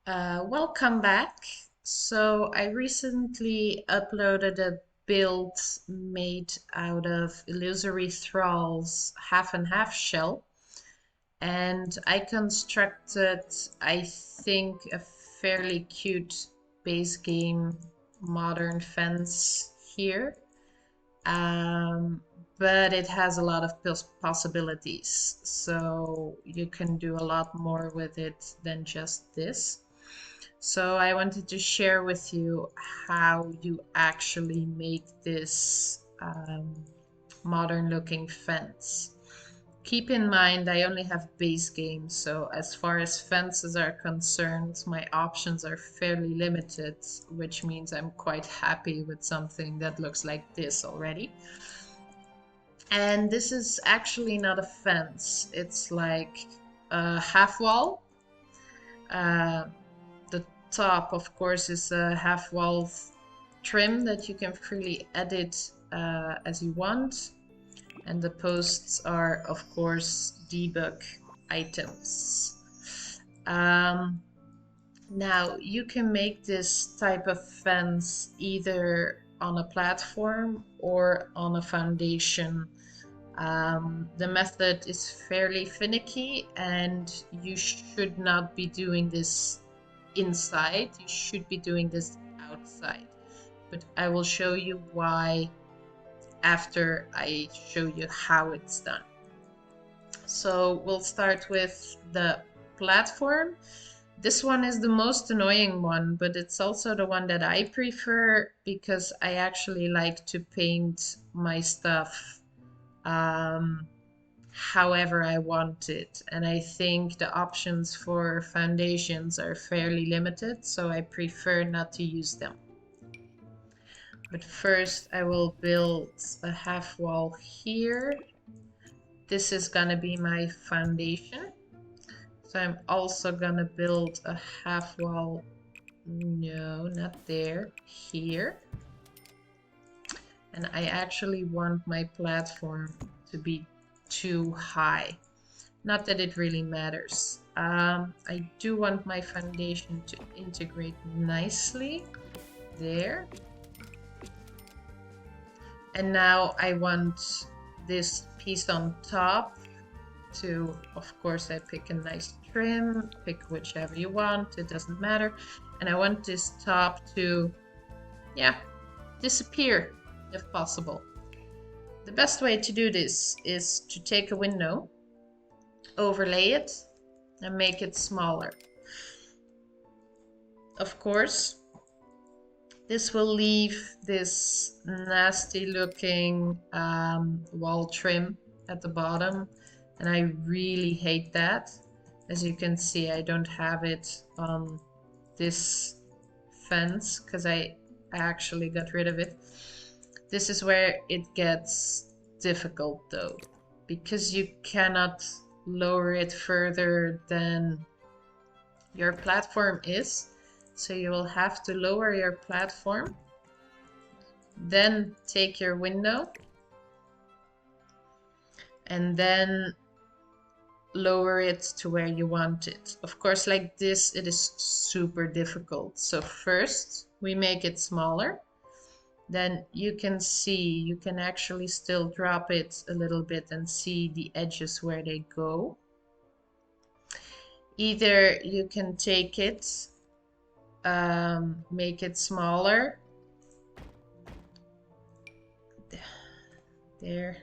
Welcome back. So I recently uploaded a build made out of Illusory Thrall's half and half shell, and I constructed, I think, a fairly cute base game modern fence here. Um, but it has a lot of possibilities, so you can do a lot more with it than just this. So I wanted to share with you how you actually make this modern looking fence. Keep in mind, I only have base games, so as far as fences are concerned, my options are fairly limited, which means I'm quite happy with something that looks like this already. And this is actually not a fence, it's like a half wall. Uh, the top, of course, is a half wall trim that you can freely edit as you want. And the posts are, of course, debug items. Um, Now, you can make this type of fence either on a platform or on a foundation. The method is fairly finicky, and you should not be doing this inside. You should be doing this outside. But I will show you why after I show you how it's done. So we'll start with the platform. This one is the most annoying one, but it's also the one that I prefer because I actually like to paint my stuff um, however I want it. And I think the options for foundations are fairly limited, so I prefer not to use them. But first I will build a half wall here. This is gonna be my foundation. So I'm also gonna build a half wall, no, not there, here. And I actually want my platform to be too high. Not that it really matters. I do want my foundation to integrate nicely there. And now I want this piece on top to, of course, I pick a nice trim, pick whichever you want, it doesn't matter. And I want this top to, yeah, disappear if possible. The best way to do this is to take a window, overlay it, and make it smaller. Of course, this will leave this nasty looking wall trim at the bottom, and I really hate that. As you can see, I don't have it on this fence because I actually got rid of it. This is where it gets difficult though, because you cannot lower it further than your platform is. So you will have to lower your platform, then take your window, and then lower it to where you want it. Of course, like this, it is super difficult. So first we make it smaller. Then you can see, you can actually still drop it a little bit and see the edges where they go. Either you can take it, make it smaller. There.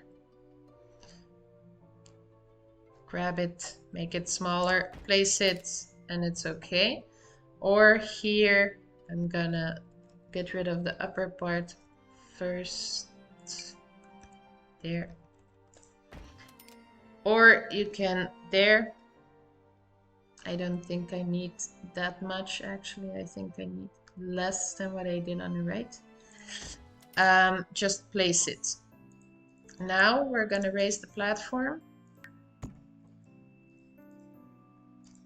Grab it, make it smaller, place it, and it's okay. Or here, I'm gonna get rid of the upper part first. There. Or you can, there. I don't think I need that much actually. I think I need less than what I did on the right. Just place it. Now we're gonna raise the platform.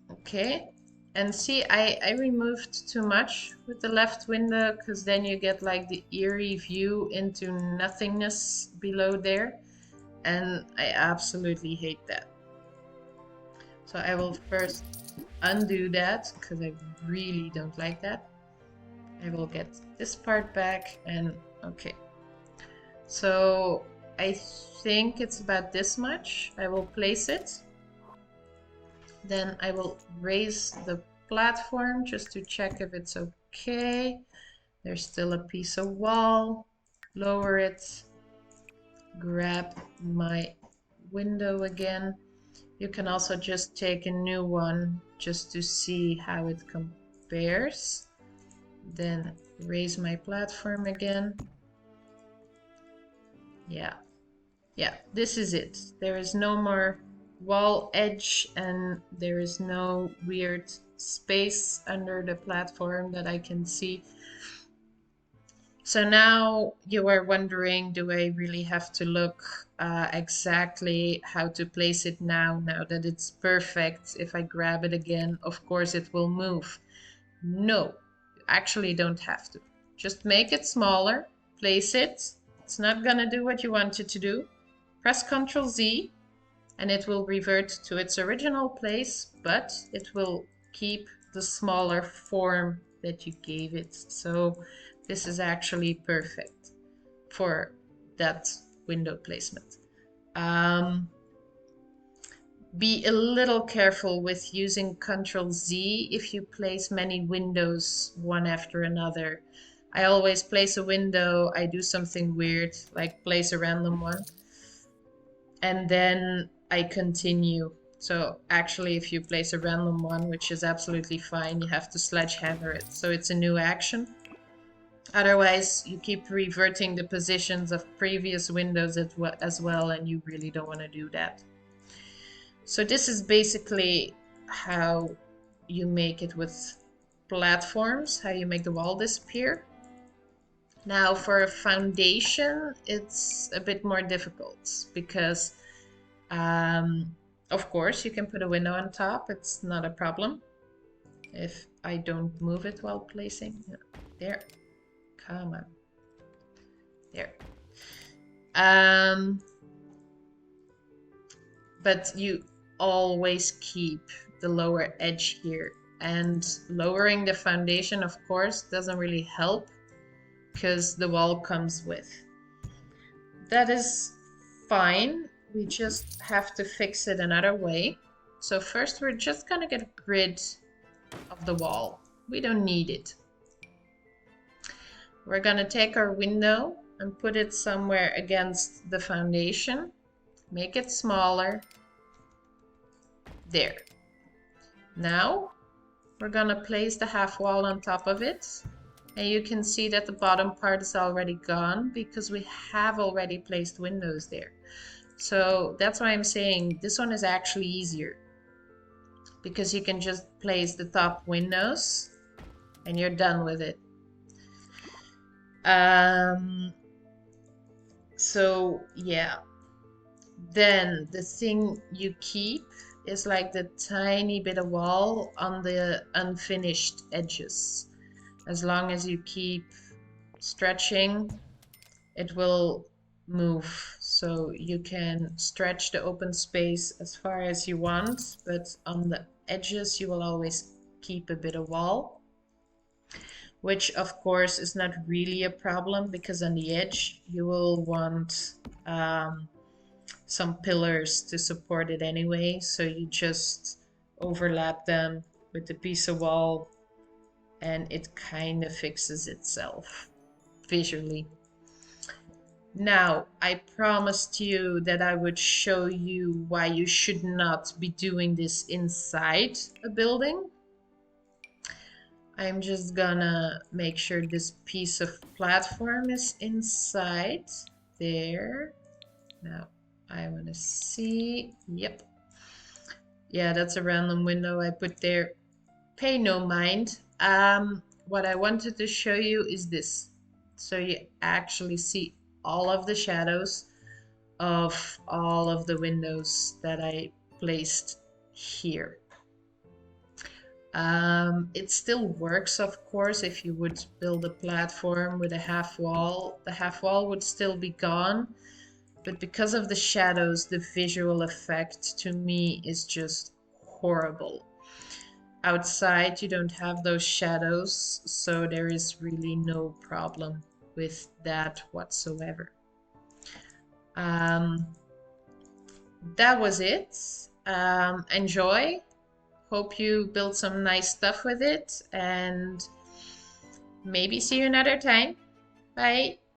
Okay, and see, I removed too much with the left window because then you get like the eerie view into nothingness below there, and I absolutely hate that. So I will first undo that because I really don't like that. I will get this part back and okay. So I think it's about this much. I will place it. Then I will raise the platform just to check if it's okay. There's still a piece of wall. Lower it. Grab my window again. You can also just take a new one just to see how it compares. Then raise my platform again. Yeah, this is it. There is no more wall edge and there is no weird space under the platform that I can see. So now you are wondering, do I really have to look exactly how to place it now that it's perfect? If I grab it again, of course it will move. No, you actually don't have to. Just make it smaller, place it. It's not gonna do what you want it to do. Press Ctrl Z and it will revert to its original place, but it will keep the smaller form that you gave it. So this is actually perfect for that window placement. Be a little careful with using Ctrl Z if you place many windows one after another. I always place a window, I do something weird, like place a random one, and then I continue. So actually, if you place a random one, which is absolutely fine, you have to sledgehammer it. So it's a new action. Otherwise, you keep reverting the positions of previous windows as well, and you really don't want to do that. So this is basically how you make it with platforms, how you make the wall disappear. Now for a foundation, it's a bit more difficult because of course you can put a window on top, it's not a problem. If I don't move it while placing, there, come on, there. But you always keep the lower edge here, and lowering the foundation of course doesn't really help because the wall comes with. That is fine, we just have to fix it another way. So first we're just gonna get rid of the wall. We don't need it. We're gonna take our window and put it somewhere against the foundation. Make it smaller. There. Now we're gonna place the half wall on top of it. And you can see that the bottom part is already gone because we have already placed windows there. So that's why I'm saying this one is actually easier, because you can just place the top windows and you're done with it. So yeah, then the thing you keep is like the tiny bit of wall on the unfinished edges. As long as you keep stretching, it will move. So you can stretch the open space as far as you want, but on the edges you will always keep a bit of wall, which of course is not really a problem because on the edge you will want some pillars to support it anyway. So you just overlap them with the piece of wall and it kind of fixes itself visually. Now, I promised you that I would show you why you should not be doing this inside a building. I'm just gonna make sure this piece of platform is inside there. Now, I wanna see, yep. Yeah, that's a random window I put there. Pay no mind. What I wanted to show you is this. So you actually see all of the shadows of all of the windows that I placed here. It still works, of course, if you would build a platform with a half wall. The half wall would still be gone, but because of the shadows, the visual effect to me is just horrible. outside you don't have those shadows, so there is really no problem with that whatsoever. Um, that was it. Enjoy. Hope you build some nice stuff with it, and maybe see you another time. Bye.